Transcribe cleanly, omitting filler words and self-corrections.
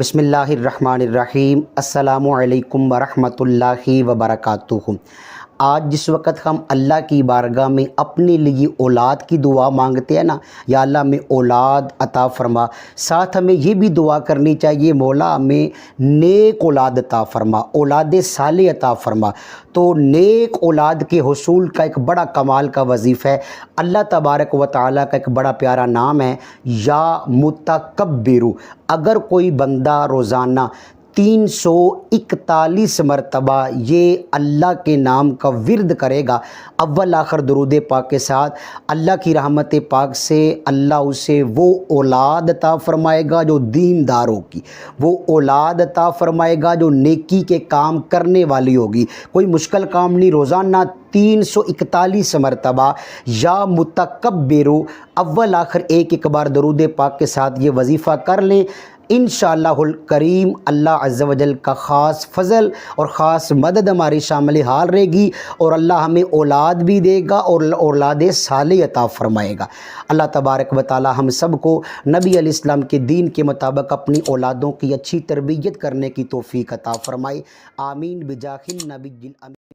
بسم اللہ الرحمن الرحیم۔ السلام علیکم ورحمۃ اللہ وبرکاتہ۔ آج جس وقت ہم اللہ کی بارگاہ میں اپنے لیے اولاد کی دعا مانگتے ہیں نا، یا اللہ ہمیں اولاد عطا فرما، ساتھ ہمیں یہ بھی دعا کرنی چاہیے مولا ہمیں نیک اولاد عطا فرما، اولاد صالح عطا فرما۔ تو نیک اولاد کے حصول کا ایک بڑا کمال کا وظیفہ ہے۔ اللہ تبارک و تعالیٰ کا ایک بڑا پیارا نام ہے یا متکبر۔ اگر کوئی بندہ روزانہ 341 مرتبہ یہ اللہ کے نام کا ورد کرے گا، اول آخر درود پاک کے ساتھ، اللہ کی رحمت پاک سے اللہ اسے وہ اولاد عطا فرمائے گا جو دیندار ہوگی، وہ اولاد عطا فرمائے گا جو نیکی کے کام کرنے والی ہوگی۔ کوئی مشکل کام نہیں، روزانہ 341 مرتبہ یا متکبر اول آخر ایک بار درود پاک کے ساتھ یہ وظیفہ کر لیں، انشاءاللہ الکریم اللہ عز و جل کا خاص فضل اور خاص مدد ہماری شامل حال رہے گی، اور اللہ ہمیں اولاد بھی دے گا اور اولاد صالح عطا فرمائے گا۔ اللہ تبارک و تعالی ہم سب کو نبی علیہ السلام کے دین کے مطابق اپنی اولادوں کی اچھی تربیت کرنے کی توفیق عطا فرمائے، آمین بجاہ النبی الامین۔